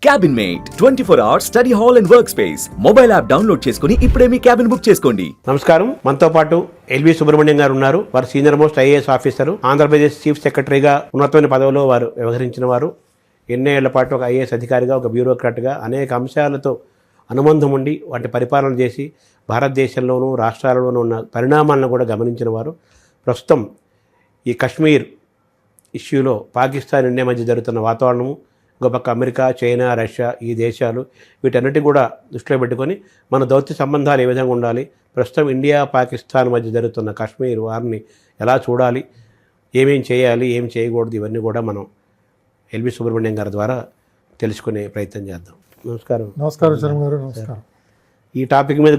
Cabin Mate 24 hours study hall and work space mobile app download చేసుకుని ఇప్పుడే మీ cabin book చేసుకోండి. నమస్కారం. మనతో పాటు ఎల్వి సుబ్రహ్మణ్యం గారు ఉన్నారు. వారు senior most IAS officer, Andhra Pradesh chief సెక్రటరీగా ఉన్నతమైన పదవిలో వారు వ్యవహరించిన వారు. ఎన్నేళ్ల పాటు ఒక ఐఏఎస్ అధికారిగా, ఒక బ్యూరోక్రాట్గా అనేక అంశాలతో అనుబంధం ఉండి వాటి పరిపాలన చేసి భారతదేశంలోనూ రాష్ట్రాలలోనూ ఉన్న పరిణామాలను కూడా గమనించిన వారు. ప్రస్తుతం ఈ కశ్మీర్ ఇష్యూలో పాకిస్తాన్ ఇండియా మధ్య జరుగుతున్న వాతావరణము, ఇంకో పక్క అమెరికా, చైనా, రష్యా ఈ దేశాలు వీటన్నిటి కూడా దృష్టిలో పెట్టుకొని మన దౌత్య సంబంధాలు ఏ విధంగా ఉండాలి, ప్రస్తుతం ఇండియా పాకిస్తాన్ మధ్య జరుగుతున్న కశ్మీర్ వారిని ఎలా చూడాలి, ఏమేం చేయాలి, ఏం చేయకూడదు, ఇవన్నీ కూడా మనం ఎల్వి సుబ్రహ్మణ్యం గారి ద్వారా తెలుసుకునే ప్రయత్నం చేద్దాం. నమస్కారం. నమస్కారం శర్మ గారు. నమస్కారం. ఈ టాపిక్ మీద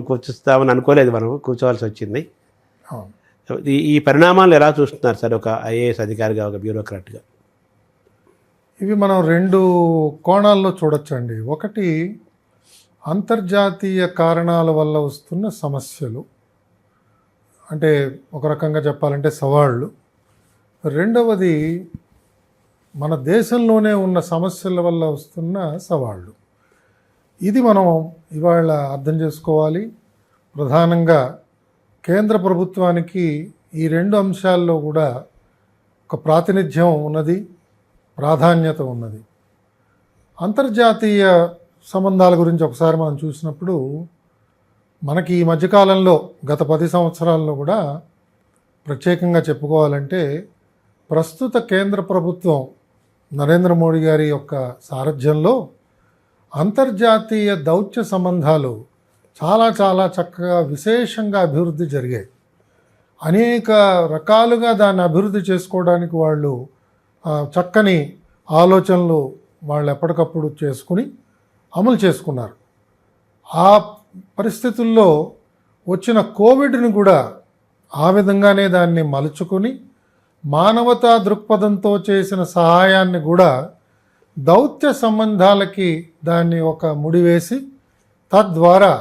కూర్చుస్తామని అనుకోలేదు, మనం కూర్చోవాల్సి వచ్చింది. ఈ పరిణామాలు ఎలా చూస్తున్నారు సార్ ఒక ఐఏఎస్ అధికారిగా, ఒక బ్యూరోక్రాట్గా? ఇవి మనం రెండు కోణాల్లో చూడొచ్చండి. ఒకటి అంతర్జాతీయ కారణాల వల్ల వస్తున్న సమస్యలు, అంటే ఒక రకంగా చెప్పాలంటే సవాళ్ళు. రెండవది మన దేశంలోనే ఉన్న సమస్యల వల్ల వస్తున్న సవాళ్ళు. ఇది మనం ఇవాళ అర్థం చేసుకోవాలి. ప్రధానంగా కేంద్ర ప్రభుత్వానికి ఈ రెండు అంశాల్లో కూడా ఒక ప్రాతినిధ్యం ఉన్నది, ప్రాధాన్యత ఉన్నది. అంతర్జాతీయ సంబంధాల గురించి ఒకసారి మనం చూసినప్పుడు మనకి ఈ మధ్యకాలంలో గత 10 సంవత్సరాల్లో కూడా ప్రత్యేకంగా చెప్పుకోవాలంటే ప్రస్తుత కేంద్ర ప్రభుత్వం నరేంద్ర మోడీ గారి యొక్క సారథ్యంలో అంతర్జాతీయ దౌత్య సంబంధాలు చాలా చాలా చక్కగా విశేషంగా అభివృద్ధి జరిగాయి. అనేక రకాలుగా దాన్ని అభివృద్ధి చేసుకోవడానికి వాళ్ళు చక్కని ఆలోచనలు వాళ్ళు ఎప్పటికప్పుడు చేసుకుని అమలు చేసుకున్నారు. ఆ పరిస్థితుల్లో వచ్చిన కోవిడ్ని కూడా ఆ విధంగానే దాన్ని మలుచుకొని మానవతా దృక్పథంతో చేసిన సహాయాన్ని కూడా దౌత్య సంబంధాలకి దాన్ని ఒక ముడివేసి తద్వారా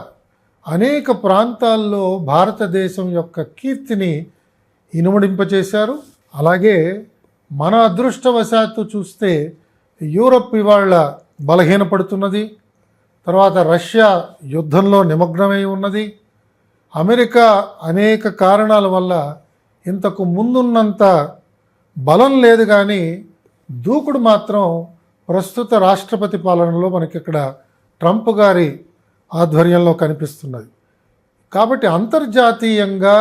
అనేక ప్రాంతాల్లో భారతదేశం యొక్క కీర్తిని ఇనుమడింపచేశారు. అలాగే మన అదృష్టవశాత్తు చూస్తే యూరప్ ఇవాళ బలహీనపడుతున్నది, తర్వాత రష్యా యుద్ధంలో నిమగ్నమై ఉన్నది, అమెరికా అనేక కారణాల వల్ల ఇంతకు ముందున్నంత బలం లేదు, కానీ దూకుడు మాత్రం ప్రస్తుత రాష్ట్రపతి పాలనలో మనకి ఇక్కడ ట్రంప్ గారి ఆధ్వర్యంలో కనిపిస్తున్నది. కాబట్టి అంతర్జాతీయంగా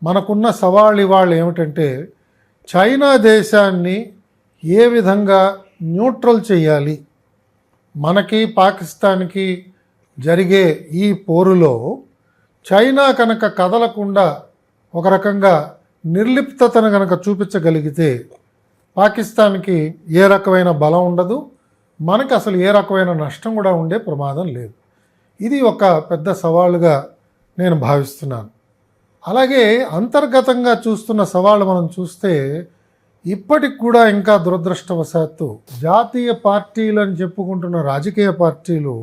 మనకున్న సవాళ్ళు ఇవాళ ఏమిటంటే చైనా దేశాన్ని ఏ విధంగా న్యూట్రల్ చేయాలి. మనకి పాకిస్తాన్కి జరిగే ఈ పోరులో చైనా కనుక కదలకుండా ఒక రకంగా నిర్లిప్తతను కనుక చూపించగలిగితే పాకిస్తాన్కి ఏ రకమైన బలం ఉండదు, మనకి అసలు ఏ రకమైన నష్టం కూడా ఉండే ప్రమాదం లేదు. ఇది ఒక పెద్ద సవాలుగా నేను భావిస్తున్నాను. అలాగే అంతర్గతంగా చూస్తున్న సవాళ్ళు మనం చూస్తే ఇప్పటికి కూడా ఇంకా దురదృష్టవశాత్తు జాతీయ పార్టీలు అని చెప్పుకుంటున్న రాజకీయ పార్టీలు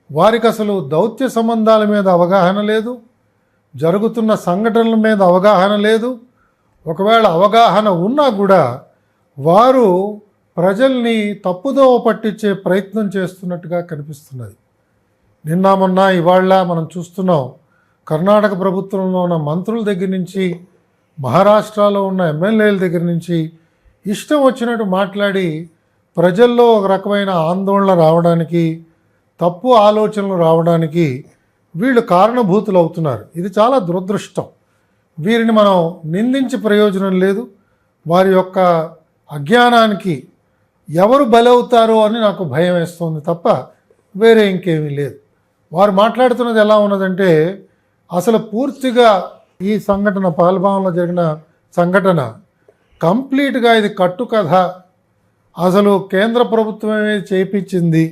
వారికి అసలు దౌత్య సంబంధాల మీద అవగాహన లేదు, జరుగుతున్న సంఘటనల మీద అవగాహన లేదు. ఒకవేళ అవగాహన ఉన్నా కూడా వారు ప్రజల్ని తప్పుదోవ పట్టించే ప్రయత్నం చేస్తున్నట్టుగా కనిపిస్తున్నది. నిన్న మొన్న ఇవాళ మనం చూస్తున్నాం, కర్ణాటక ప్రభుత్వంలో ఉన్న మంత్రుల దగ్గర నుంచి, మహారాష్ట్రలో ఉన్న ఎమ్మెల్యేల దగ్గర నుంచి ఇష్టం వచ్చినట్టు మాట్లాడి ప్రజల్లో ఒక రకమైన ఆందోళన రావడానికి, తప్పు ఆలోచనలు రావడానికి వీళ్ళు కారణభూతులు అవుతున్నారు. ఇది చాలా దురదృష్టం. వీరిని మనం నిందించి ప్రయోజనం లేదు. వారి యొక్క అజ్ఞానానికి ఎవరు బలవుతారో అని నాకు భయం వేస్తుంది తప్ప వేరే ఇంకేమీ లేదు. వారు మాట్లాడుతున్నది ఎలా ఉన్నదంటే అసలు పూర్తిగా ఈ సంఘటన, పహల్గాంలో జరిగిన సంఘటన కంప్లీట్గా ఇది కట్టుకథ, అసలు కేంద్ర ప్రభుత్వమే చేయించింది,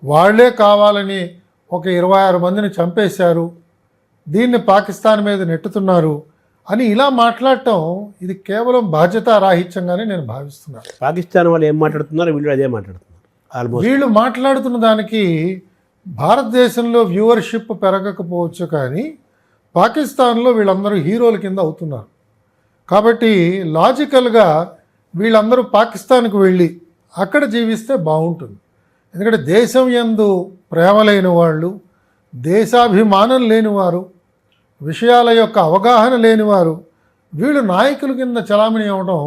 వాళ్లే కావాలని ఒక 26 మందిని చంపేశారు, దీన్ని పాకిస్తాన్ మీద నెట్టుతున్నారు అని ఇలా మాట్లాడటం ఇది కేవలం బాధ్యతారాహిత్యంగానే నేను భావిస్తున్నాను. పాకిస్తాన్ వాళ్ళు ఏం మాట్లాడుతున్నారు, వీళ్ళు అదే మాట్లాడుతున్నారు. వీళ్ళు మాట్లాడుతున్న దానికి భారతదేశంలో వ్యూవర్షిప్ పెరగకపోవచ్చు, కానీ పాకిస్తాన్లో వీళ్ళందరూ హీరోల కింద అవుతున్నారు. కాబట్టి లాజికల్గా వీళ్ళందరూ పాకిస్తాన్కి వెళ్ళి అక్కడ జీవిస్తే బాగుంటుంది. ఎందుకంటే దేశం యందు ప్రేమ లేని వాళ్ళు, దేశాభిమానం లేనివారు, విషయాల యొక్క అవగాహన లేనివారు వీళ్ళు నాయకుల కింద చలామణి అవ్వడం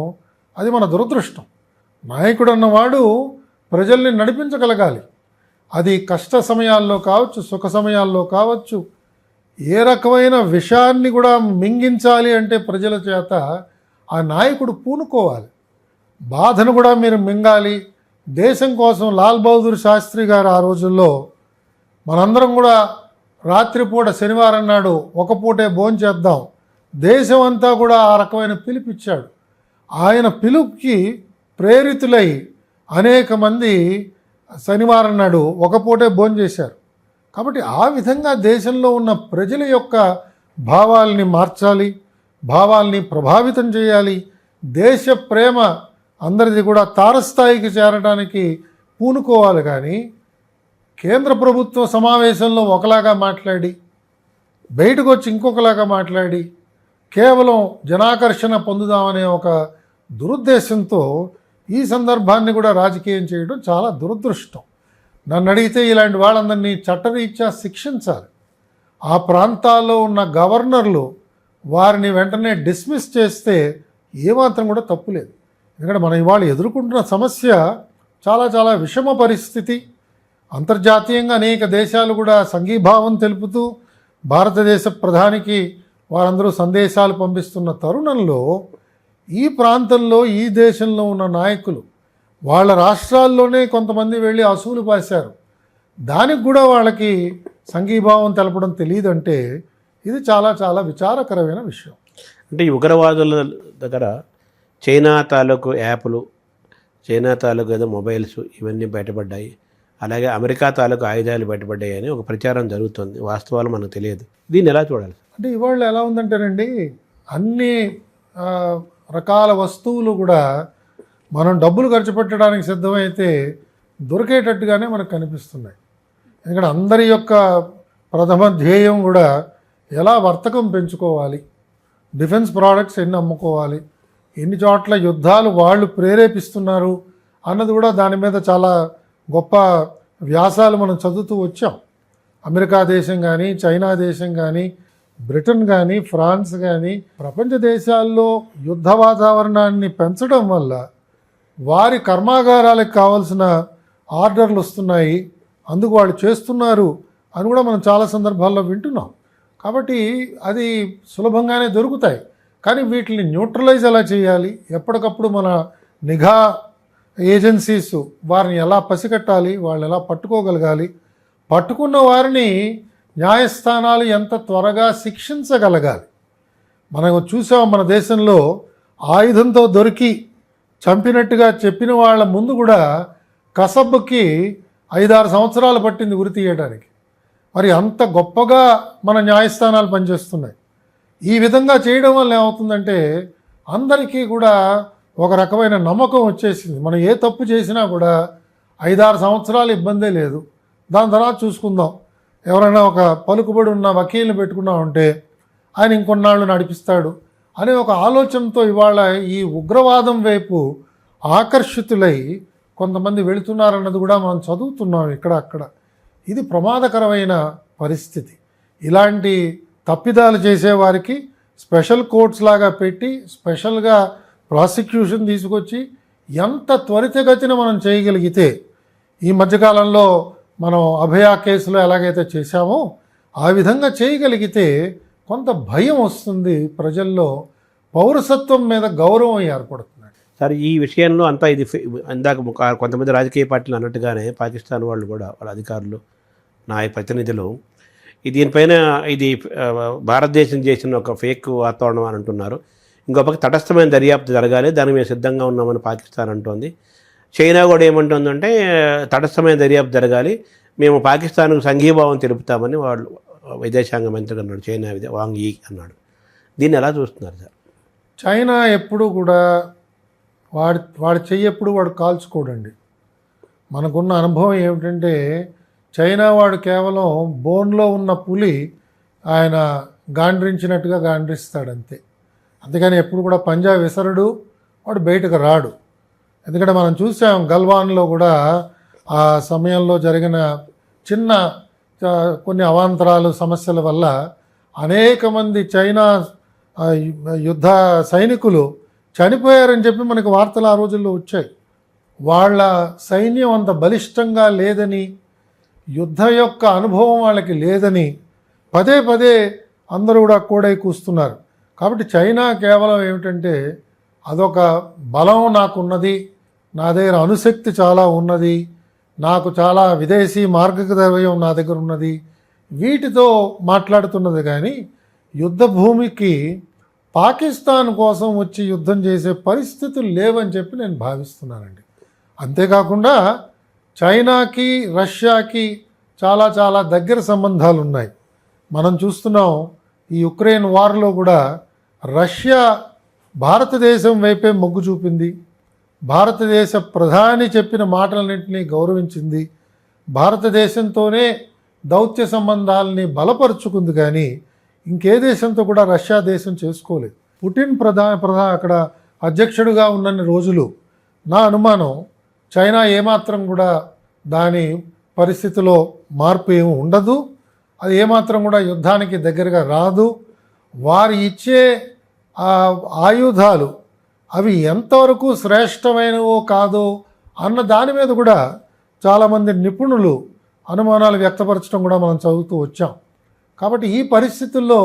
అది మన దురదృష్టం. నాయకుడు అన్నవాడు ప్రజల్ని నడిపించగలగాలి. అది కష్ట సమయాల్లో కావచ్చు, సుఖ సమయాల్లో కావచ్చు, ఏ రకమైన విషయాన్ని కూడా మింగించాలి అంటే ప్రజల చేత ఆ నాయకుడు పూనుకోవాలి. బాధను కూడా మీరు మింగాలి. దేశం కోసం లాల్ బహదూర్ శాస్త్రి గారు ఆ రోజుల్లో మనందరం కూడా రాత్రిపూట శనివారం నాడు ఒక పూటే భోంచేద్దాం, దేశం అంతా కూడా ఆ రకమైన పిలుపిచ్చాడు. ఆయన పిలుపుకి ప్రేరితులై అనేక మంది శనివారం నాడు ఒక పూటే భోంచేశారు. కాబట్టి ఆ విధంగా దేశంలో ఉన్న ప్రజల యొక్క భావాల్ని మార్చాలి, భావాల్ని ప్రభావితం చేయాలి. దేశ ప్రేమ అందరిది కూడా తారస్థాయికి చేరడానికి పూనుకోవాలి. కానీ కేంద్ర ప్రభుత్వ సమావేశంలో ఒకలాగా మాట్లాడి బయటకు వచ్చి ఇంకొకలాగా మాట్లాడి కేవలం జనాకర్షణ పొందుదామనే ఒక దురుద్దేశంతో ఈ సందర్భాన్ని కూడా రాజకీయం చేయడం చాలా దురదృష్టం. నన్ను అడిగితే ఇలాంటి వాళ్ళందరినీ చట్టరీత్యా శిక్షించాలి. ఆ ప్రాంతాల్లో ఉన్న గవర్నర్లు వారిని వెంటనే డిస్మిస్ చేస్తే ఏమాత్రం కూడా తప్పులేదు. ఎందుకంటే మనం ఇవాళ ఎదుర్కొంటున్న సమస్య చాలా చాలా విషమ పరిస్థితి. అంతర్జాతీయంగా అనేక దేశాలు కూడా సంఘీభావం తెలుపుతూ భారతదేశ ప్రధానికి వారందరూ సందేశాలు పంపిస్తున్న తరుణంలో ఈ ప్రాంతంలో ఈ దేశంలో ఉన్న నాయకులు వాళ్ళ రాష్ట్రాల్లోనే కొంతమంది వెళ్ళి అసూలు పాశారు. దానికి కూడా వాళ్ళకి సంఘీభావం తెలపడం తెలియదంటే ఇది చాలా చాలా విచారకరమైన విషయం. అంటే ఈ ఉగ్రవాదుల దగ్గర చైనా తాలూకు యాప్లు, చైనా తాలూకు ఏదో మొబైల్స్ ఇవన్నీ బయటపడ్డాయి, అలాగే అమెరికా తాలూకు ఆయుధాలు బయటపడ్డాయి అని ఒక ప్రచారం జరుగుతుంది. వాస్తవాలు మనకు తెలియదు. దీన్ని ఎలా చూడాలి? అంటే ఇవాళ ఎలా ఉందంటేనండి, అన్ని రకాల వస్తువులు కూడా మనం డబ్బులు ఖర్చు పెట్టడానికి సిద్ధమైతే దొరికేటట్టుగానే మనకు కనిపిస్తున్నాయి. ఎందుకంటే అందరి యొక్క ప్రథమ ధ్యేయం కూడా ఎలా వర్తకం పెంచుకోవాలి, డిఫెన్స్ ప్రోడక్ట్స్ ఎన్ని అమ్ముకోవాలి, ఎన్ని చోట్ల యుద్ధాలు వాళ్ళు ప్రేరేపిస్తున్నారు అన్నది కూడా దాని మీద చాలా గొప్ప వ్యాసాలు మనం చదువుతూ వచ్చాం. అమెరికా దేశం కానీ, చైనా దేశం కానీ, బ్రిటన్ కానీ, ఫ్రాన్స్ కానీ ప్రపంచ దేశాల్లో యుద్ధ వాతావరణాన్ని పెంచడం వల్ల వారి కర్మాగారాలకు కావాల్సిన ఆర్డర్లు వస్తున్నాయి, అందుకు వాళ్ళు చేస్తున్నారు అని కూడా మనం చాలా సందర్భాల్లో వింటున్నాం. కాబట్టి అది సులభంగానే దొరుకుతాయి. కానీ వీటిని న్యూట్రలైజ్ ఎలా చేయాలి, ఎప్పటికప్పుడు మన నిఘా ఏజెన్సీస్ వారిని ఎలా పసిగట్టాలి, వాళ్ళు ఎలా పట్టుకోగలగాలి, పట్టుకున్న వారిని న్యాయస్థానాలు ఎంత త్వరగా శిక్షించగలగాలి. మనం చూసాం మన దేశంలో ఆయుధంతో దొరికి చంపినట్టుగా చెప్పిన వాళ్ళ ముందు కూడా కసబ్కి 5-6 సంవత్సరాలు పట్టింది ఉరి తీయడానికి. మరి అంత గొప్పగా మన న్యాయస్థానాలు పనిచేస్తున్నాయి. ఈ విధంగా చేయడం వల్ల ఏమవుతుందంటే అందరికీ కూడా ఒక రకమైన నమ్మకం వచ్చేసింది. మనం ఏ తప్పు చేసినా కూడా 5-6 సంవత్సరాలు ఇబ్బందే లేదు, దాని తర్వాత చూసుకుందాం. ఎవరైనా ఒక పలుకుబడి ఉన్న వకీల్ని పెట్టుకున్నామంటే ఆయన ఇంకొన్నాళ్ళు నడిపిస్తాడు అనే ఒక ఆలోచనతో ఇవాళ ఈ ఉగ్రవాదం వైపు ఆకర్షితులై కొంతమంది వెళుతున్నారన్నది కూడా మనం చదువుతున్నాం ఇక్కడ అక్కడ. ఇది ప్రమాదకరమైన పరిస్థితి. ఇలాంటి తప్పిదాలు చేసేవారికి స్పెషల్ కోర్ట్స్ లాగా పెట్టి స్పెషల్గా ప్రాసిక్యూషన్ తీసుకొచ్చి ఎంత త్వరితగతిన మనం చేయగలిగితే, ఈ మధ్యకాలంలో మనం అభయ కేసులో ఎలాగైతే చేశామో ఆ విధంగా చేయగలిగితే కొంత భయం వస్తుంది ప్రజల్లో, పౌరసత్వం మీద గౌరవం ఏర్పడుతుంది. సార్, ఈ విషయంలో అంతా ఇది ఇందాక కొంతమంది రాజకీయ పార్టీలు అన్నట్టుగానే పాకిస్తాన్ వాళ్ళు కూడా వాళ్ళ అధికారులు, ప్రతినిధులు దీనిపైన ఇది భారతదేశం చేసిన ఒక ఫేక్ వాతావరణం అని అంటున్నారు. ఇంకో పక్క తటస్థమైన దర్యాప్తు జరగాలి, దానికి మేము సిద్ధంగా ఉన్నామని పాకిస్తాన్ అంటోంది. చైనా కూడా ఏమంటుందంటే తటస్థమైన దర్యాప్తు జరగాలి, మేము పాకిస్తాన్కు సంఘీభావం తెలుపుతామని వాళ్ళు విదేశాంగ మంత్రి అన్నాడు, చైనా వాంగ్ యీ అన్నాడు. దీన్ని ఎలా చూస్తున్నారు సార్? చైనా ఎప్పుడు కూడా వాడి చెయ్యి ఎప్పుడు వాడు కాల్చుకోడండి. మనకున్న అనుభవం ఏమిటంటే చైనా వాడు కేవలం బోన్లో ఉన్న పులి ఆయన గాండ్రించినట్టుగా గాండ్రిస్తాడంతే. అందుకని ఎప్పుడు కూడా పంజా విసరడు, వాడు బయటకు రాడు. ఎందుకంటే మనం చూసాం గల్వాన్లో కూడా ఆ సమయంలో జరిగిన చిన్న కొన్ని అవాంతరాలు సమస్యల వల్ల అనేక మంది చైనా యుద్ధ సైనికులు చనిపోయారని చెప్పి మనకి వార్తలు ఆ రోజుల్లో వచ్చాయి. వాళ్ళ సైన్యం అంత బలిష్టంగా లేదని, యుద్ధ యొక్క అనుభవం వాళ్ళకి లేదని పదే పదే అందరూ కూడా కూడై కూస్తున్నారు. కాబట్టి చైనా కేవలం ఏమిటంటే అదొక బలం నాకున్నది, నా దగ్గర అణుశక్తి చాలా ఉన్నది, నాకు చాలా విదేశీ మార్గద్రవ్యం నా దగ్గర ఉన్నది, వీటితో మాట్లాడుతున్నది. కానీ యుద్ధ భూమికి పాకిస్తాన్ కోసం వచ్చి యుద్ధం చేసే పరిస్థితులు లేవని చెప్పి నేను భావిస్తున్నానండి. అంతేకాకుండా చైనాకి రష్యాకి చాలా చాలా దగ్గర సంబంధాలు ఉన్నాయి. మనం చూస్తున్నాం ఈ యుక్రెయిన్ వార్లో కూడా రష్యా భారతదేశం వైపే మొగ్గు చూపింది, భారతదేశ ప్రధాని చెప్పిన మాటలన్నింటినీ గౌరవించింది, భారతదేశంతోనే దౌత్య సంబంధాలని బలపరుచుకుంది. కానీ ఇంకే దేశంతో కూడా రష్యా దేశం చేసుకోలేదు. పుటిన్ అక్కడ అధ్యక్షుడిగా ఉన్నన్ని రోజులు నా అనుమానం చైనా ఏమాత్రం కూడా దాని పరిస్థితిలో మార్పు ఏమి ఉండదు, అది ఏమాత్రం కూడా యుద్ధానికి దగ్గరగా రాదు. వారు ఇచ్చే ఆయుధాలు అవి ఎంతవరకు శ్రేష్టమైనవో కాదో అన్న దాని మీద కూడా చాలామంది నిపుణులు అనుమానాలు వ్యక్తపరచడం కూడా మనం చదువుతూ వచ్చాం. కాబట్టి ఈ పరిస్థితుల్లో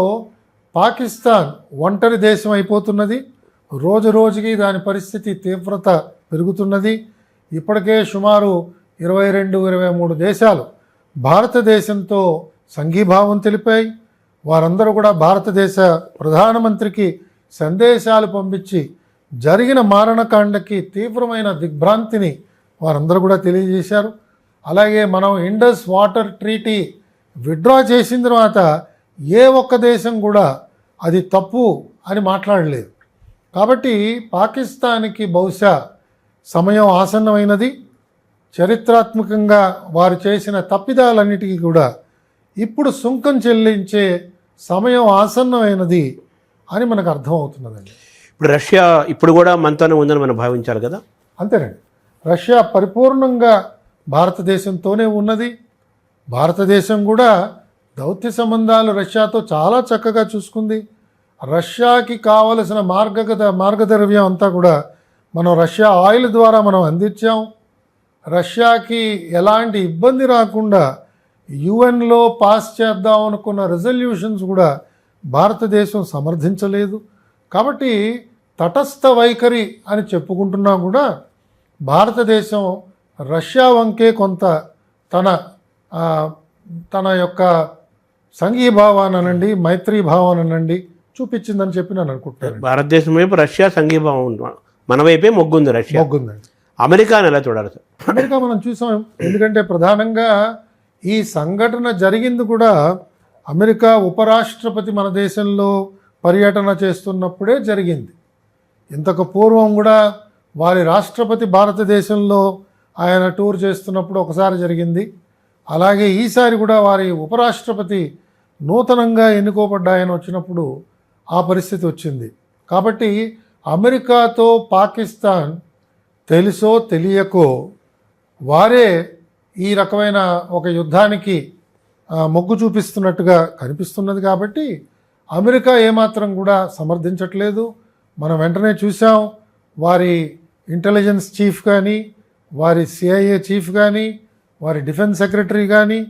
పాకిస్తాన్ ఒంటరి దేశం అయిపోతున్నది. రోజు రోజుకి దాని పరిస్థితి తీవ్రత పెరుగుతున్నది. ఇప్పటికే సుమారు 22-23 దేశాలు భారతదేశంతో సంఘీభావం తెలిపాయి. వారందరూ కూడా భారతదేశ ప్రధానమంత్రికి సందేశాలు పంపించి జరిగిన మారణకాండకి తీవ్రమైన దిగ్భ్రాంతిని వారందరూ కూడా తెలియజేశారు. అలాగే మనం ఇండస్ వాటర్ ట్రీటీ విత్డ్రా చేసిన తర్వాత ఏ ఒక్క దేశం కూడా అది తప్పు అని మాట్లాడలేదు. కాబట్టి పాకిస్తాన్కి బహుశా సమయం ఆసన్నమైనది. చరిత్రాత్మకంగా వారు చేసిన తప్పిదాలన్నిటికీ కూడా ఇప్పుడు సుంకం చెల్లించే సమయం ఆసన్నమైనది అని మనకు అర్థమవుతున్నదండి. ఇప్పుడు రష్యా ఇప్పుడు కూడా మనతోనే ఉందని మనం భావించాలి కదా? అంతేనండి. రష్యా పరిపూర్ణంగా భారతదేశంతోనే ఉన్నది. భారతదేశం కూడా దౌత్య సంబంధాలు రష్యాతో చాలా చక్కగా చూసుకుంది. రష్యాకి కావలసిన మార్గద్రవ్యం అంతా కూడా మనం రష్యా ఆయిల్ ద్వారా మనం అందించాం. రష్యాకి ఎలాంటి ఇబ్బంది రాకుండా యుఎన్లో పాస్ చేద్దాం అనుకున్న రెజల్యూషన్స్ కూడా భారతదేశం సమర్థించలేదు. కాబట్టి తటస్థ వైఖరి అని చెప్పుకుంటున్నా కూడా భారతదేశం రష్యా వంకే కొంత తన యొక్క సంఘీభావానండి, మైత్రీ భావానండి చూపించిందని చెప్పి నేను అనుకుంటున్నాను. భారతదేశం వైపు రష్యా సంఘీభావం, మన వైపే మొగ్గుంది. రష్యా మొగ్గుందండి. అమెరికాని ఎలా చూడాలి సార్? అమెరికా మనం చూసాం. ఎందుకంటే ప్రధానంగా ఈ సంఘటన జరిగింది కూడా అమెరికా ఉపరాష్ట్రపతి మన దేశంలో పర్యటన చేస్తున్నప్పుడే జరిగింది. ఇంతకు పూర్వం కూడా వారి రాష్ట్రపతి భారతదేశంలో ఆయన టూర్ చేస్తున్నప్పుడు ఒకసారి జరిగింది. అలాగే ఈసారి కూడా వారి ఉపరాష్ట్రపతి నూతనంగా ఎన్నుకోబడ్డ ఆయన వచ్చినప్పుడు ఆ పరిస్థితి వచ్చింది. కాబట్టి అమెరికాతో పాకిస్తాన్ తెలుసో తెలియకో వారే ఈ రకమైన ఒక యుద్ధానికి మొగ్గు చూపిస్తున్నట్టుగా కనిపిస్తున్నది. కాబట్టి అమెరికా ఏమాత్రం కూడా సమర్థించట్లేదు. మనం వెంటనే చూసాం, వారి ఇంటెలిజెన్స్ చీఫ్ కానీ, వారి సిఐఏ చీఫ్ కానీ, వారి డిఫెన్స్ సెక్రటరీ కానీ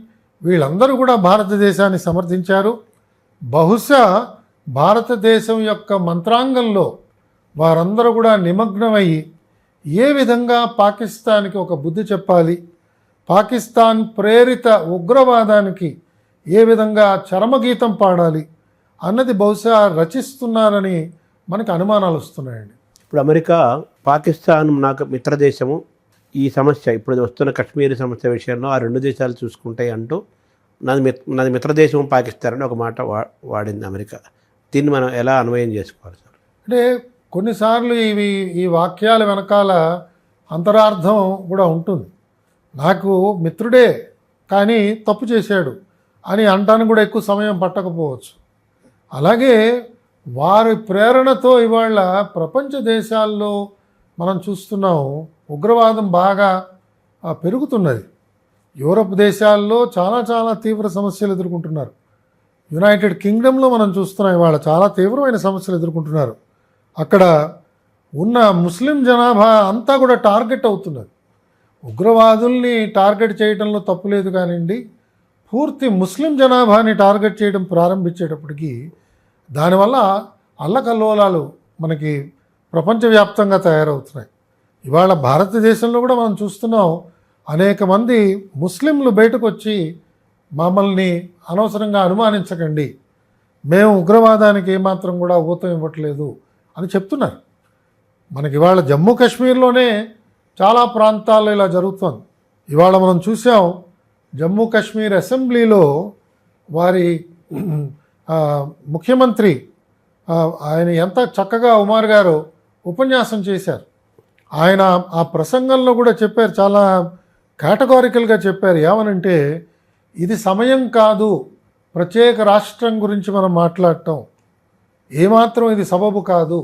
వీళ్ళందరూ కూడా భారతదేశాన్ని సమర్థించారు. బహుశా భారతదేశం యొక్క మంత్రాంగంలో వారందరూ కూడా నిమగ్నమయ్యి ఏ విధంగా పాకిస్తాన్కి ఒక బుద్ధి చెప్పాలి, పాకిస్తాన్ ప్రేరిత ఉగ్రవాదానికి ఏ విధంగా చరమగీతం పాడాలి అన్నది బహుశా రచిస్తున్నారని మనకు అనుమానాలు వస్తున్నాయండి. ఇప్పుడు అమెరికా పాకిస్తాన్ నాకు మిత్రదేశము, ఈ సమస్య ఇప్పుడు వస్తున్న కశ్మీర్ సమస్య విషయంలో ఆ రెండు దేశాలు చూసుకుంటాయి అంటూ నాది మిత్రదేశం పాకిస్తాన్ అని ఒక మాట వాడింది అమెరికా. దీన్ని మనం ఎలా అన్వయం చేసుకోవాలి సార్? అంటే కొన్నిసార్లు ఈ వాక్యాల వెనకాల అంతరార్థం కూడా ఉంటుంది. నాకు మిత్రుడే కానీ తప్పు చేశాడు అని అంటానికి కూడా ఎక్కువ సమయం పట్టకపోవచ్చు. అలాగే వారి ప్రేరణతో ఇవాళ ప్రపంచ దేశాల్లో మనం చూస్తున్నాం ఉగ్రవాదం బాగా పెరుగుతున్నది. యూరప్ దేశాల్లో చాలా చాలా తీవ్ర సమస్యలు ఎదుర్కొంటున్నారు. యునైటెడ్ కింగ్డమ్లో మనం చూస్తున్నాం ఇవాళ చాలా తీవ్రమైన సమస్యలు ఎదుర్కొంటున్నారు. అక్కడ ఉన్న ముస్లిం జనాభా అంతా కూడా టార్గెట్ అవుతున్నది. ఉగ్రవాదుల్ని టార్గెట్ చేయడంలో తప్పులేదు కానివ్వండి, పూర్తి ముస్లిం జనాభాని టార్గెట్ చేయడం ప్రారంభించేటప్పటికి దానివల్ల అల్లకల్లోలాలు మనకి ప్రపంచవ్యాప్తంగా తయారవుతున్నాయి. ఇవాళ భారతదేశంలో కూడా మనం చూస్తున్నాం, అనేక మంది ముస్లింలు బయటకు వచ్చి మమ్మల్ని అనవసరంగా అనుమానించకండి, మేము ఉగ్రవాదానికి ఏమాత్రం కూడా ఊతం ఇవ్వట్లేదు అని చెప్తున్నారు. మనకి ఇవాళ జమ్మూ కాశ్మీర్లోనే చాలా ప్రాంతాల్లో ఇలా జరుగుతుంది. ఇవాళ మనం చూసాం, జమ్మూ కాశ్మీర్ అసెంబ్లీలో వారి ముఖ్యమంత్రి ఆయన ఎంత చక్కగా ఉమర్ గారు ఉపన్యాసం చేశారు. ఆయన ఆ ప్రసంగంలో కూడా చెప్పారు, చాలా కేటగారికల్గా చెప్పారు. ఏమనంటే, ఇది సమయం కాదు ప్రత్యేక రాష్ట్రం గురించి మనం మాట్లాడటం, ఏమాత్రం ఇది సబబు కాదు.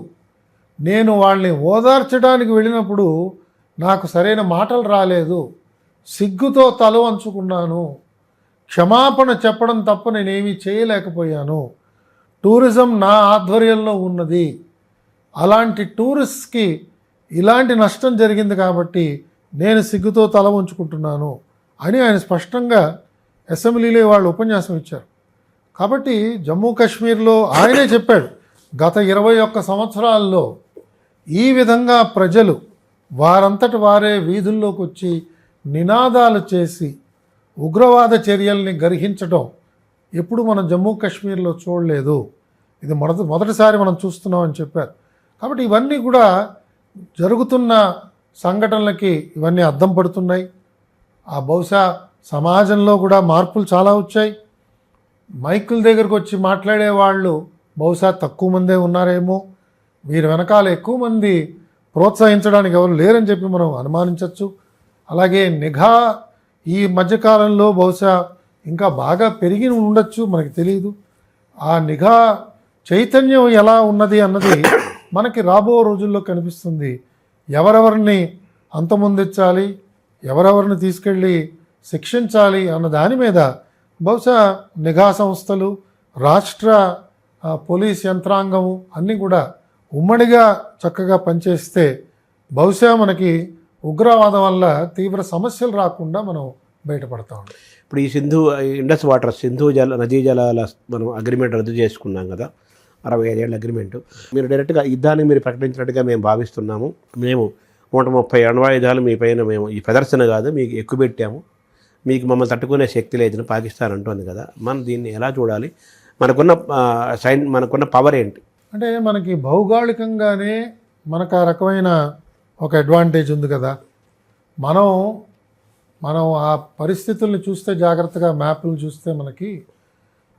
నేను వాళ్ళని ఓదార్చడానికి వెళ్ళినప్పుడు నాకు సరైన మాటలు రాలేదు, సిగ్గుతో తల వంచుకున్నాను, క్షమాపణ చెప్పడం తప్ప నేనేమీ చేయలేకపోయాను. టూరిజం నా ఆధ్వర్యంలో ఉన్నది, అలాంటి టూరిస్ట్కి ఇలాంటి నష్టం జరిగింది కాబట్టి నేను సిగ్గుతో తల వంచుకుంటున్నాను అని ఆయన స్పష్టంగా అసెంబ్లీలో వాళ్ళు ఉపన్యాసం ఇచ్చారు. కాబట్టి జమ్మూ కాశ్మీర్లో ఆయనే చెప్పాడు, గత 21 సంవత్సరాల్లో ఈ విధంగా ప్రజలు వారంతటి వారే వీధుల్లోకి వచ్చి నినాదాలు చేసి ఉగ్రవాద చర్యల్ని గర్హించడం ఎప్పుడు మనం జమ్మూ కాశ్మీర్లో చూడలేదు, ఇది మొదటిసారి మనం చూస్తున్నాం అని చెప్పారు. కాబట్టి ఇవన్నీ కూడా జరుగుతున్న సంఘటనలకి ఇవన్నీ అద్దం పడుతున్నాయి. బహుశా సమాజంలో కూడా మార్పులు చాలా వచ్చాయి. మైకుల దగ్గరకు వచ్చి మాట్లాడే వాళ్ళు బహుశా తక్కువ మందే ఉన్నారేమో, వీరి వెనకాల ఎక్కువ మంది ప్రోత్సహించడానికి ఎవరు లేరని చెప్పి మనం అనుమానించవచ్చు. అలాగే నిఘా ఈ మధ్యకాలంలో బహుశా ఇంకా బాగా పెరిగి ఉండొచ్చు, మనకి తెలియదు. ఆ నిఘా చైతన్యం ఎలా ఉన్నది అన్నది మనకి రాబో రోజుల్లో కనిపిస్తుంది. ఎవరెవరిని అంతమొందించాలి, ఎవరెవరిని తీసుకెళ్ళి శిక్షించాలి అన్న దాని మీద బహుశా నిఘా సంస్థలు, రాష్ట్ర పోలీస్ యంత్రాంగము అన్నీ కూడా ఉమ్మడిగా చక్కగా పనిచేస్తే బహుశా మనకి ఉగ్రవాదం వల్ల తీవ్ర సమస్యలు రాకుండా మనం బయటపడతాం. ఇప్పుడు ఈ ఇండస్ వాటర్ నదీ జలాల మనం అగ్రిమెంట్ రద్దు చేసుకున్నాం కదా, 65 ఏళ్ళ అగ్రిమెంటు. మీరు డైరెక్ట్గా యుద్ధాన్ని మీరు ప్రకటించినట్టుగా మేము భావిస్తున్నాము. మేము 130 అణ్వాయుధాలు మీ పైన మేము ఈ ప్రదర్శన కాదు మీకు ఎక్కువ పెట్టాము, మీకు మమ్మల్ని తట్టుకునే శక్తి లేదని పాకిస్తాన్ అంటుంది కదా, మనం దీన్ని ఎలా చూడాలి? మనకున్న పవర్ ఏంటి? అంటే మనకి భౌగోళికంగానే మనకు ఆ రకమైన ఒక అడ్వాంటేజ్ ఉంది కదా. మనం ఆ పరిస్థితుల్ని చూస్తే, జాగ్రత్తగా మ్యాప్లను చూస్తే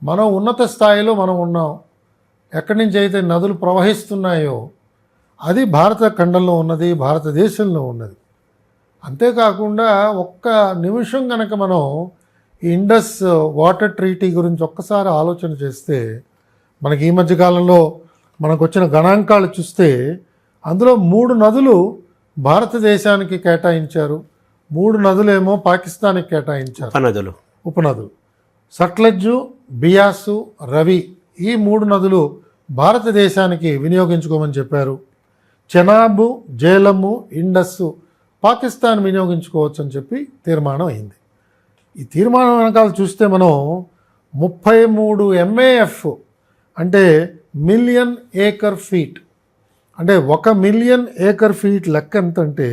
మనం ఉన్నత స్థాయిలో మనం ఉన్నాం. ఎక్కడి నుంచి అయితే నదులు ప్రవహిస్తున్నాయో అది భారత ఖండంలో ఉన్నది, భారతదేశంలో ఉన్నది. అంతేకాకుండా ఒక్క నిమిషం కనుక మనం ఈ ఇండస్ వాటర్ ట్రీటీ గురించి ఒక్కసారి ఆలోచన చేస్తే, మనకి ఈ మధ్యకాలంలో మనకు వచ్చిన గణాంకాలు చూస్తే అందులో 3 నదులు భారతదేశానికి కేటాయించారు, 3 నదులేమో పాకిస్తాన్కి కేటాయించారు. ఉపనదులు సట్లెజ్, బియాసు, రవి ఈ 3 నదులు భారతదేశానికి వినియోగించుకోమని చెప్పారు. చెనాబు, జేలము, ఇండస్ పాకిస్తాన్ వినియోగించుకోవచ్చు అని చెప్పి తీర్మానం అయింది. ఈ తీర్మానం వెనకాల చూస్తే మనం 33 MAF అంటే మిలియన్ ఏకర్ ఫీట్, అంటే 1 మిలియన్ ఏకర్ ఫీట్ లెక్క ఎంత అంటే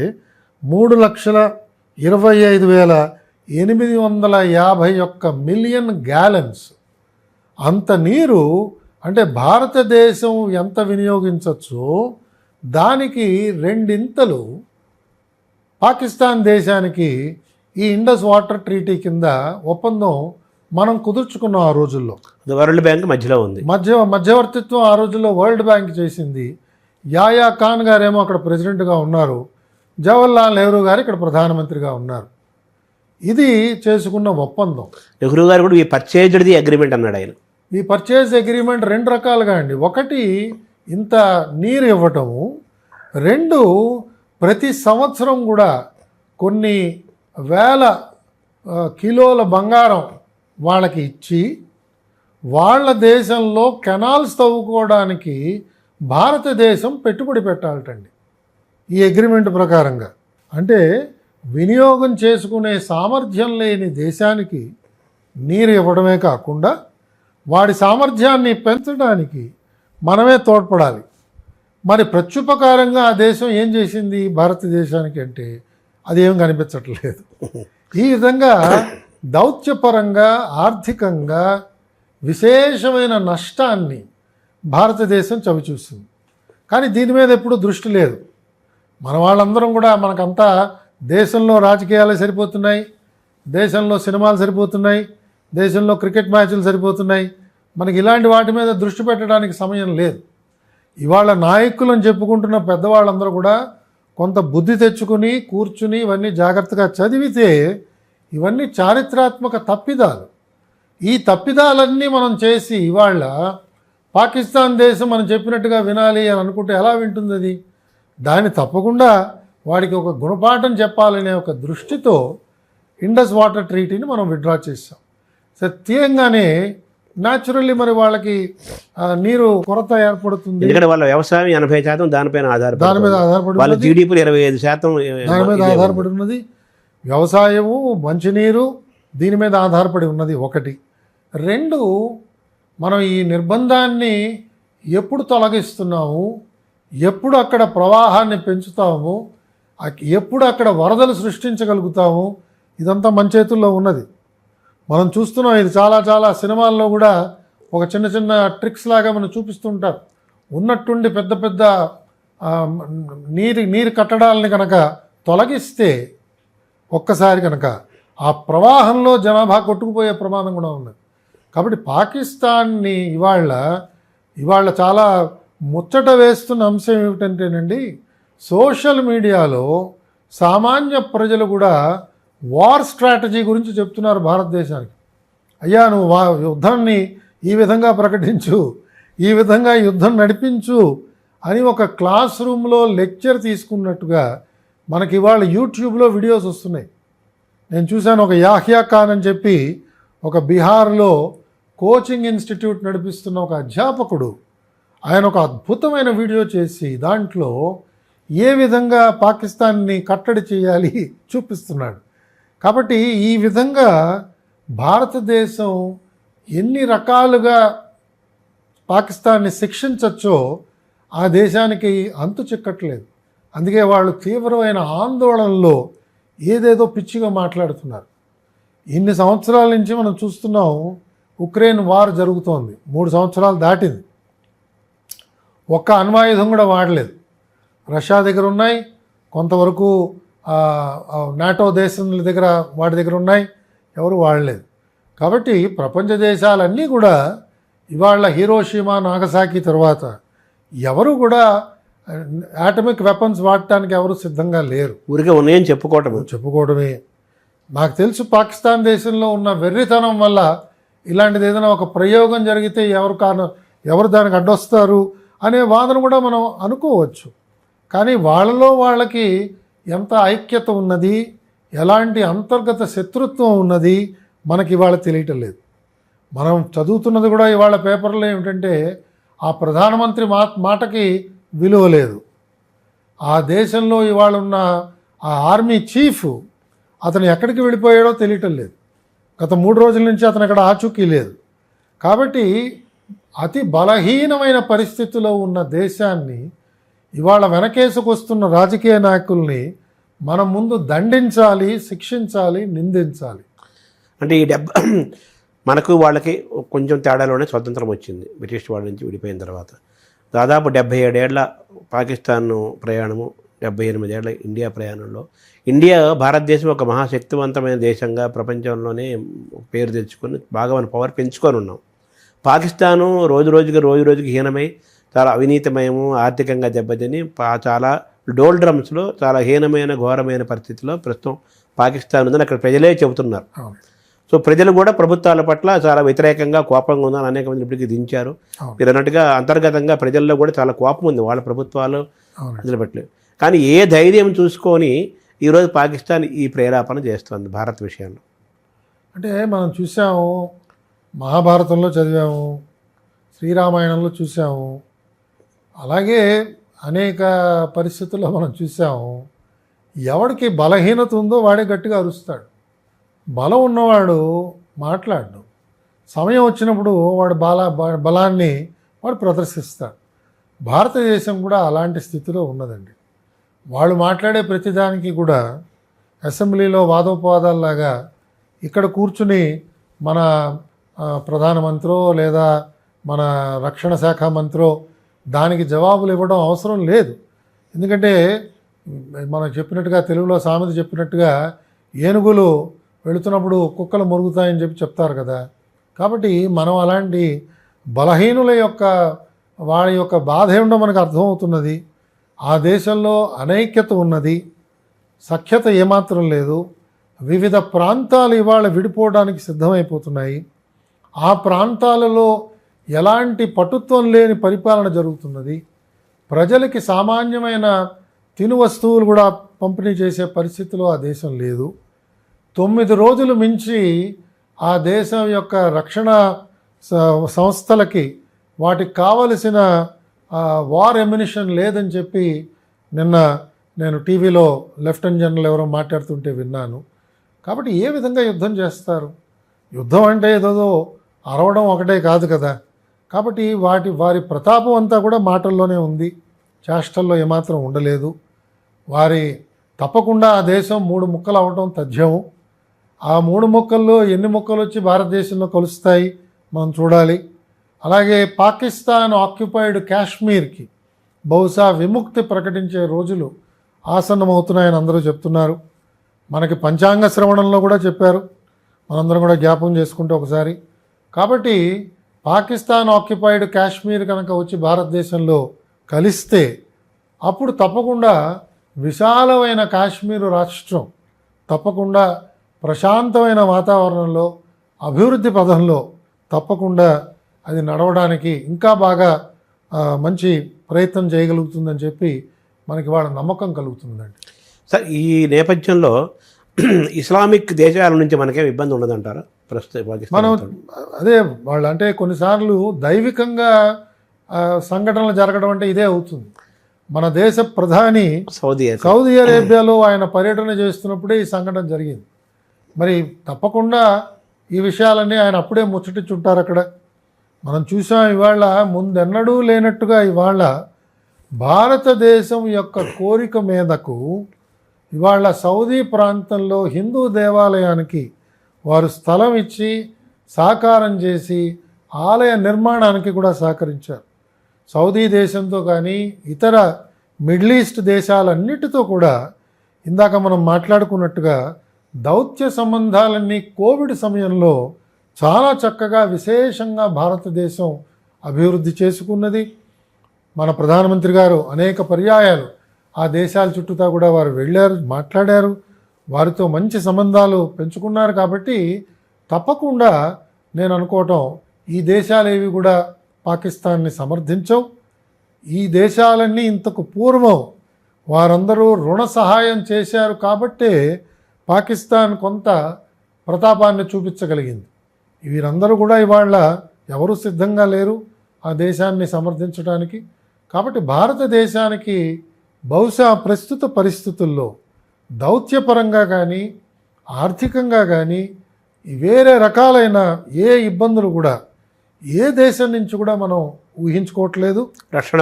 3,25,851 మిలియన్ గ్యాలన్స్. అంత నీరు అంటే భారతదేశం ఎంత వినియోగించవచ్చో దానికి 2 పాకిస్తాన్ దేశానికి ఈ ఇండస్ వాటర్ ట్రీటీ కింద ఒప్పందం మనం కుదుర్చుకున్నాం. ఆ రోజుల్లో వరల్డ్ బ్యాంక్ మధ్యలో ఉంది, మధ్యవర్తిత్వం ఆ రోజుల్లో వరల్డ్ బ్యాంక్ చేసింది. యాయా ఖాన్ గారేమో అక్కడ ప్రెసిడెంట్గా ఉన్నారు, జవహర్లాల్ నెహ్రూ గారు ఇక్కడ ప్రధానమంత్రిగా ఉన్నారు. ఇది చేసుకున్న ఒప్పందం. నెహ్రూ గారు కూడా ఈ పర్చేజ్డ్ అగ్రిమెంట్ అన్నాడు ఆయన. ఈ పర్చేజ్ అగ్రిమెంట్ 2 రకాలుగా అండి. ఒకటి ఇంత నీరు ఇవ్వటము, 2 ప్రతి సంవత్సరం కూడా కొన్ని వేల కిలోల బంగారం వాళ్ళకి ఇచ్చి వాళ్ళ దేశంలో కెనాల్స్ తవ్వుకోవడానికి భారతదేశం పెట్టుబడి పెట్టాలటండి ఈ అగ్రిమెంట్ ప్రకారంగా. అంటే వినియోగం చేసుకునే సామర్థ్యం లేని దేశానికి నీరు ఇవ్వడమే కాకుండా వాడి సామర్థ్యాన్ని పెంచడానికి మనమే తోడ్పడాలి. మరి ప్రత్యుపకారంగా ఆ దేశం ఏం చేసింది భారతదేశానికి అంటే అదేం కనిపించట్లేదు. ఈ విధంగా దౌత్యపరంగా ఆర్థికంగా విశేషమైన నష్టాన్ని భారతదేశం చవిచూసింది. కానీ దీని మీద ఎప్పుడూ దృష్టి లేదు. మన వాళ్ళందరం కూడా మనకంతా దేశంలో రాజకీయాలు సరిపోతున్నాయి, దేశంలో సినిమాలు సరిపోతున్నాయి, దేశంలో క్రికెట్ మ్యాచ్లు సరిపోతున్నాయి. మనకి ఇలాంటి వాటి మీద దృష్టి పెట్టడానికి సమయం లేదు. ఇవాళ నాయకులను చెప్పుకుంటున్న పెద్దవాళ్ళందరూ కూడా కొంత బుద్ధి తెచ్చుకుని కూర్చుని ఇవన్నీ జాగ్రత్తగా చదివితే ఇవన్నీ చారిత్రాత్మక తప్పిదాలు. ఈ తప్పిదాలన్నీ మనం చేసి ఇవాళ పాకిస్తాన్ దేశం మనం చెప్పినట్టుగా వినాలి అని అనుకుంటే ఎలా వింటుంది అది? దాన్ని తప్పకుండా వాడికి ఒక గుణపాఠం చెప్పాలనే ఒక దృష్టితో ఇండస్ వాటర్ ట్రీటీని మనం విత్డ్రా చేసాం. సత్యంగానే న్యాచురల్లీ మరి వాళ్ళకి నీరు కొరత ఏర్పడుతుంది. ఎందుకంటే వాళ్ళ వ్యవసాయం 80% దాని మీద ఆధారపడి వాళ్ళ ఉన్నది. జీడిపి 25% దాని మీద ఆధారపడి ఉన్నది. వ్యవసాయము, మంచినీరు దీని మీద ఆధారపడి ఉన్నది ఒకటి. రెండు, మనం ఈ నిర్బంధాన్ని ఎప్పుడు తొలగిస్తున్నాము, ఎప్పుడు అక్కడ ప్రవాహాన్ని పెంచుతాము, ఎప్పుడు అక్కడ వరదలు సృష్టించగలుగుతాము, ఇదంతా మన చేతుల్లో ఉన్నది. మనం చూస్తున్నాం. ఇది చాలా చాలా సినిమాల్లో కూడా ఒక చిన్న చిన్న ట్రిక్స్ లాగా మనం చూపిస్తుంటారు. ఉన్నట్టుండి పెద్ద పెద్ద నీరు కట్టడాలని కనుక తొలగిస్తే ఒక్కసారి కనుక ఆ ప్రవాహంలో జనాభా కొట్టుకుపోయే ప్రమాదం కూడా ఉన్నది. కాబట్టి పాకిస్తాన్ని ఇవాళ చాలా ముచ్చట వేస్తున్న అంశం ఏమిటంటేనండి, సోషల్ మీడియాలో సామాన్య ప్రజలు కూడా వార్ స్ట్రాటజీ గురించి చెప్తున్నారు భారతదేశానికి. అయ్యా నువ్వు యుద్ధాన్ని ఈ విధంగా ప్రకటించు, ఈ విధంగా యుద్ధం నడిపించు అని ఒక క్లాస్ రూమ్లో లెక్చర్ తీసుకున్నట్టుగా మనకి ఇవాళ యూట్యూబ్లో వీడియోస్ వస్తున్నాయి. నేను చూశాను, ఒక యాహ్యా ఖాన్ అని చెప్పి ఒక బీహార్లో కోచింగ్ ఇన్స్టిట్యూట్ నడిపిస్తున్న ఒక అధ్యాపకుడు, ఆయన ఒక అద్భుతమైన వీడియో చేసి దాంట్లో ఏ విధంగా పాకిస్తాన్ని కట్టడి చేయాలి చూపిస్తున్నాడు. కాబట్టి ఈ విధంగా భారతదేశం ఎన్ని రకాలుగా పాకిస్తాన్ని శిక్షించవచ్చో ఆ దేశానికి అంతు చిక్కట్లేదు. అందుకే వాళ్ళు తీవ్రమైన ఆందోళనలో ఏదేదో పిచ్చిగా మాట్లాడుతున్నారు. ఇన్ని సంవత్సరాల నుంచి మనం చూస్తున్నాం, ఉక్రెయిన్ వార్ జరుగుతోంది, 3 సంవత్సరాలు దాటింది. ఒక్క అణ్వాయుధం కూడా వాడలేదు. రష్యా దగ్గర ఉన్నాయి, కొంతవరకు నాటో దేశాల దగ్గర వాటి దగ్గర ఉన్నాయి, ఎవరు వాడలేదు. కాబట్టి ప్రపంచ దేశాలన్నీ కూడా ఇవాళ హిరోషిమా, నాగసాకి తర్వాత ఎవరు కూడా ఆటమిక్ వెపన్స్ వాడటానికి ఎవరు సిద్ధంగా లేరు. ఊరికే ఉన్నాయని చెప్పుకోవడమే. నాకు తెలుసు పాకిస్తాన్ దేశంలో ఉన్న వెర్రితనం వల్ల ఇలాంటిది ఏదైనా ఒక ప్రయోగం జరిగితే ఎవరు దానికి అడ్డొస్తారు అనే వాదన కూడా మనం అనుకోవచ్చు. కానీ వాళ్ళకి ఎంత ఐక్యత ఉన్నది, ఎలాంటి అంతర్గత శత్రుత్వం ఉన్నది మనకి ఇవాళ తెలియటం లేదు. మనం చదువుతున్నది కూడా ఇవాళ పేపర్లో ఏమిటంటే ఆ ప్రధానమంత్రి మాటకి విలువ లేదు. ఆ దేశంలో ఇవాళ ఉన్న ఆ ఆర్మీ చీఫ్ అతను ఎక్కడికి వెళ్ళిపోయాడో తెలియటం లేదు. గత 3 రోజుల నుంచి అతను అక్కడ ఆచూకీ లేదు. కాబట్టి అతి బలహీనమైన పరిస్థితిలో ఉన్న దేశాన్ని ఇవాళ వెనకేసుకొస్తున్న రాజకీయ నాయకుల్ని మనం ముందు దండించాలి, శిక్షించాలి, నిందించాలి. అంటే ఈ మనకు వాళ్ళకి కొంచెం తేడాలోనే స్వతంత్రం వచ్చింది బ్రిటిష్ వాళ్ళ నుంచి విడిపోయిన తర్వాత. దాదాపు 77 ఏళ్ల పాకిస్తాన్ ప్రయాణము, 78 ఏళ్ల ఇండియా ప్రయాణంలో ఇండియా భారతదేశం ఒక మహాశక్తివంతమైన దేశంగా ప్రపంచంలోనే పేరు తెచ్చుకొని బాగా మన పవర్ పెంచుకొని ఉన్నాం. పాకిస్తాను రోజు రోజుకి హీనమై చాలా అవినీతిమయము, ఆర్థికంగా దెబ్బతిని చాలా డోల్డ్రమ్స్లో చాలా హీనమైన ఘోరమైన పరిస్థితిలో ప్రస్తుతం పాకిస్తాన్ ఉందని అక్కడ ప్రజలే చెబుతున్నారు. సో ప్రజలు కూడా ప్రభుత్వాల పట్ల చాలా వ్యతిరేకంగా, కోపంగా ఉందని అనేక మంది ఇప్పటికీ దించారు. మీరు అన్నట్టుగా అంతర్గతంగా ప్రజల్లో కూడా చాలా కోపం ఉంది వాళ్ళ ప్రభుత్వాలు ప్రజల పట్ల. కానీ ఏ ధైర్యం చూసుకొని ఈరోజు పాకిస్తాన్ ఈ ప్రేరేపణ చేస్తుంది భారత్ విషయంలో? అంటే మనం చూసాము, మహాభారతంలో చదివాము, శ్రీరామాయణంలో చూసాము, అలాగే అనేక పరిస్థితుల్లో మనం చూసాము. ఎవడికి బలహీనత ఉందో వాడే గట్టిగా అరుస్తాడు. బలం ఉన్నవాడు మాట్లాడు. సమయం వచ్చినప్పుడు వాడు బలాన్ని వాడు ప్రదర్శిస్తాడు. భారతదేశం కూడా అలాంటి స్థితిలో ఉన్నదండి. వాళ్ళు మాట్లాడే ప్రతిదానికి కూడా అసెంబ్లీలో వాదోపవాదాల్లాగా ఇక్కడ కూర్చుని మన ప్రధానమంత్రో లేదా మన రక్షణ శాఖ మంత్రో దానికి జవాబులు ఇవ్వడం అవసరం లేదు. ఎందుకంటే మనం చెప్పినట్టుగా, తెలుగులో సామెత చెప్పినట్టుగా, ఏనుగులు వెళుతున్నప్పుడు కుక్కలు మురుగుతాయని చెప్తారు కదా. కాబట్టి మనం అలాంటి బలహీనుల యొక్క వాళ్ళ యొక్క బాధ ఏమిటో మనకు అర్థమవుతున్నది. ఆ దేశంలో అనైక్యత ఉన్నది, సఖ్యత ఏమాత్రం లేదు. వివిధ ప్రాంతాలు ఇవాళ విడిపోవడానికి సిద్ధమైపోతున్నాయి. ఆ ప్రాంతాలలో ఎలాంటి పటుత్వం లేని పరిపాలన జరుగుతున్నది. ప్రజలకి సామాన్యమైన తిను వస్తువులు కూడా పంపిణీ చేసే పరిస్థితిలో ఆ దేశం లేదు. 9 రోజులు మించి ఆ దేశం యొక్క రక్షణ సంస్థలకి వాటికి కావలసిన వార్ ఎమ్యునిషన్ లేదని చెప్పి నిన్న నేను టీవీలో లెఫ్టినెంట్ జనరల్ ఎవరో మాట్లాడుతుంటే విన్నాను. కాబట్టి ఏ విధంగా యుద్ధం చేస్తారు? యుద్ధం అంటే ఏదో అరవడం ఒకటే కాదు కదా. కాబట్టి వారి ప్రతాపం అంతా కూడా మాటల్లోనే ఉంది, చేష్టల్లో ఏమాత్రం ఉండలేదు. తప్పకుండా ఆ దేశం 3 ముక్కలు అవడం తథ్యం. ఆ 3 ముక్కల్లో ఎన్ని ముక్కలు వచ్చి భారతదేశంలో కలుస్తాయి మనం చూడాలి. అలాగే పాకిస్తాన్ ఆక్యుపైడ్ కాశ్మీర్కి బహుశా విముక్తి ప్రకటించే రోజులు ఆసన్నమవుతున్నాయని అందరూ చెప్తున్నారు. మనకి పంచాంగ శ్రవణంలో కూడా చెప్పారు, మనందరం కూడా జ్ఞాపకం చేసుకుంటే ఒకసారి. కాబట్టి పాకిస్తాన్ ఆక్యుపైడ్ కాశ్మీర్ కనుక వచ్చి భారతదేశంలో కలిస్తే అప్పుడు తప్పకుండా విశాలమైన కాశ్మీరు రాష్ట్రం తప్పకుండా ప్రశాంతమైన వాతావరణంలో అభివృద్ధి పదంలో తప్పకుండా అది నడవడానికి ఇంకా బాగా మంచి ప్రయత్నం చేయగలుగుతుందని చెప్పి మనకి వాళ్ళ నమ్మకం కలుగుతుందండి. సార్, ఈ నేపథ్యంలో ఇస్లామిక్ దేశాల నుంచి మనకేం ఇబ్బంది ఉండదంటారా ప్రస్తుతం? మనం అదే వాళ్ళు అంటే కొన్నిసార్లు దైవికంగా సంఘటనలు జరగడం అంటే ఇదే అవుతుంది. మన దేశ ప్రధాని సౌదీ అరేబియాలో ఆయన పర్యటన చేస్తున్నప్పుడే ఈ సంఘటన జరిగింది. మరి తప్పకుండా ఈ విషయాలన్నీ ఆయన అప్పుడే ముచ్చటించుంటారు అక్కడ. మనం చూసాం ఇవాళ ముందెన్నడూ లేనట్టుగా ఇవాళ భారతదేశం యొక్క కోరిక మీదకు ఇవాళ సౌదీ ప్రాంతంలో హిందూ దేవాలయానికి వారు స్థలం ఇచ్చి సాకారం చేసి ఆలయ నిర్మాణానికి కూడా సహకరించారు. సౌదీ దేశంతో కానీ ఇతర మిడిల్ ఈస్ట్ దేశాలన్నిటితో కూడా ఇందాక మనం మాట్లాడుకున్నట్టుగా దౌత్య సంబంధాలన్నీ కోవిడ్ సమయంలో చాలా చక్కగా విశేషంగా భారతదేశం అభివృద్ధి చేసుకున్నది. మన ప్రధానమంత్రి గారు అనేక పర్యాయాలు ఆ దేశాల చుట్టూతా కూడా వారు వెళ్ళారు, మాట్లాడారు, వారితో మంచి సంబంధాలు పెంచుకున్నారు. కాబట్టి తప్పకుండా నేను అనుకోవటం ఈ దేశాలేవి కూడా పాకిస్తాన్ని సమర్థించవు. ఈ దేశాలన్నీ ఇంతకు పూర్వం వారందరూ రుణ సహాయం చేశారు కాబట్టే పాకిస్తాన్ కొంత ప్రతాపాన్ని చూపించగలిగింది. వీరందరూ కూడా ఇవాళ ఎవరు సిద్ధంగా లేరు ఆ దేశాన్ని సమర్థించడానికి. కాబట్టి భారతదేశానికి బహుశా ప్రస్తుత పరిస్థితుల్లో దౌత్యపరంగా కానీ ఆర్థికంగా కానీ వేరే రకాలైన ఏ ఇబ్బందులు కూడా ఏ దేశం నుంచి కూడా మనం ఊహించుకోవట్లేదు. రక్షణ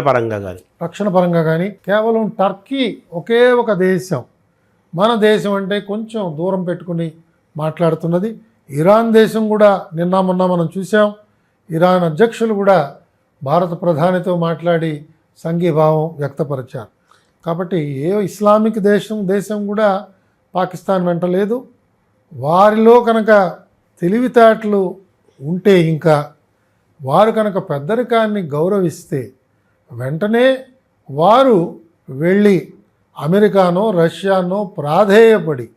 పరంగా కానీ కేవలం టర్కీ ఒకే ఒక దేశం, మన దేశం అంటే కొంచెం దూరం పెట్టుకుని మాట్లాడుతున్నది. ఇరాన్ దేశం కూడా నిన్న మొన్న మనం చూసాం. ఇరాన్ అధ్యక్షులు కూడా భారత ప్రధానితో మాట్లాడి సంఘీభావం వ్యక్తపరిచారు. కాబట్టి ఏ ఇస్లామిక్ దేశం కూడా పాకిస్తాన్ వెంట లేదు. వారిలో కనుక తెలివితేటలు ఉంటే, ఇంకా వారు కనుక పెద్దరికాన్ని గౌరవిస్తే వెంటనే వారు వెళ్ళి అమెరికానో రష్యానో ప్రాధేయపడి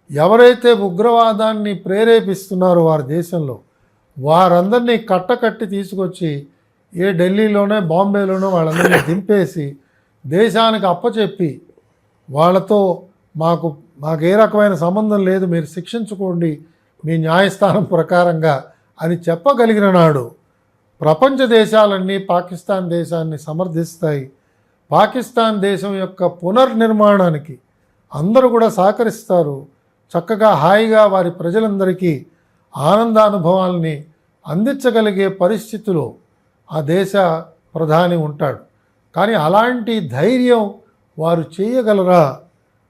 ఎవరైతే ఉగ్రవాదాన్ని ప్రేరేపిస్తున్నారో వారి దేశంలో వారందరినీ కట్టకట్టి తీసుకొచ్చి ఏ ఢిల్లీలోనే బాంబేలోనో వాళ్ళందరినీ దింపేసి దేశానికి అప్పచెప్పి వాళ్ళతో మాకు ఏ రకమైన సంబంధం లేదు, మీరు శిక్షించుకోండి మీ న్యాయస్థానం ప్రకారంగా అని చెప్పగలిగిన నాడు ప్రపంచ దేశాలన్నీ పాకిస్తాన్ దేశాన్ని సమర్థిస్తాయి. పాకిస్తాన్ దేశం యొక్క పునర్నిర్మాణానికి అందరూ కూడా సహకరిస్తారు. చక్కగా హాయిగా వారి ప్రజలందరికీ ఆనందానుభవాల్ని అందించగలిగే పరిస్థితిలో ఆ దేశ ప్రధాని ఉంటాడు. కానీ అలాంటి ధైర్యం వారు చేయగలరా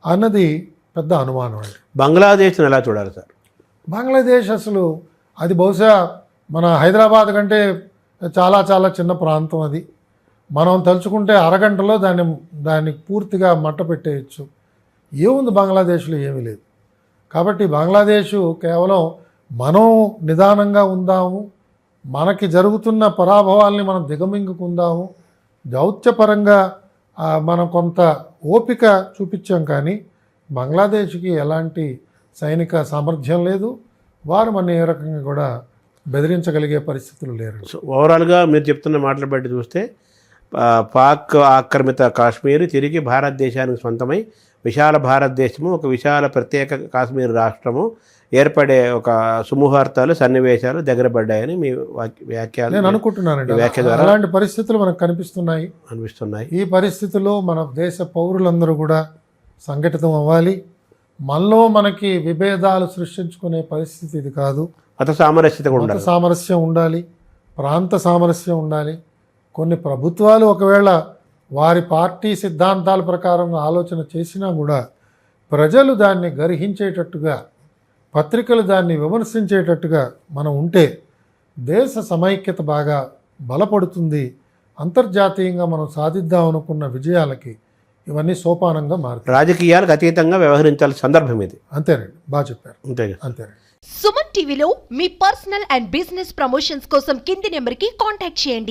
అన్నది పెద్ద అనుమానం అండి. బంగ్లాదేశ్ని ఎలా చూడాలి సార్? బంగ్లాదేశ్ అసలు అది బహుశా మన హైదరాబాద్ కంటే చాలా చాలా చిన్న ప్రాంతం. అది మనం తలుచుకుంటే అరగంటలో దాన్ని పూర్తిగా మట్ట పెట్టేయచ్చు. ఏముంది బంగ్లాదేశ్లో? ఏమీ లేదు. కాబట్టి బంగ్లాదేశ్ కేవలం మనం నిదానంగా ఉందాము, మనకి జరుగుతున్న పరాభవాల్ని మనం దిగమింగుకుందాము, దౌత్యపరంగా మనం కొంత ఓపిక చూపించాం. కానీ బంగ్లాదేశ్కి ఎలాంటి సైనిక సామర్థ్యం లేదు, వారు మన ఏ రకంగా కూడా బెదిరించగలిగే పరిస్థితులు లేరు. సో ఓవరాల్గా మీరు చెప్తున్న మాటలు బట్టి చూస్తే పాక్ ఆక్రమిత కాశ్మీర్ తిరిగి భారతదేశానికి సొంతమై విశాల భారతదేశము, ఒక విశాల ప్రత్యేక కాశ్మీర్ రాష్ట్రము ఏర్పడే ఒక సుముహూర్తాలు సన్నివేశాలు దగ్గర పడ్డాయని మీ వ్యాఖ్యలు నేను అనుకుంటున్నానండి. వ్యాఖ్య ద్వారా అలాంటి పరిస్థితులు మనకు అనిపిస్తున్నాయి. ఈ పరిస్థితుల్లో మన దేశ పౌరులందరూ కూడా సంఘటితం అవ్వాలి. మనలో మనకి విభేదాలు సృష్టించుకునే పరిస్థితి ఇది కాదు. మత సామరస్యత కూడా మత సామరస్యం ఉండాలి, ప్రాంత సామరస్యం ఉండాలి. కొన్ని ప్రభుత్వాలు ఒకవేళ వారి పార్టీ సిద్ధాంతాల ప్రకారం ఆలోచన చేసినా కూడా ప్రజలు దాన్ని గర్హించేటట్టుగా, పత్రికలు దాన్ని విమర్శించేటట్టుగా మనం ఉంటే దేశ సమైక్యత బాగా బలపడుతుంది. అంతర్జాతీయంగా మనం సాధిద్దాం అనుకున్న విజయాలకి ఇవన్నీ సోపానంగా మారుతాయి. రాజకీయాలకు అతీతంగా వ్యవహరించాల్సిన సందర్భం ఇది. అంతేనండి, బాగా చెప్పారు. అంతేనండి. సుమన్ టీవీలో మీ పర్సనల్ అండ్ బిజినెస్ ప్రమోషన్స్ కోసం కింది నెంబర్కి కాంటాక్ట్ చేయండి.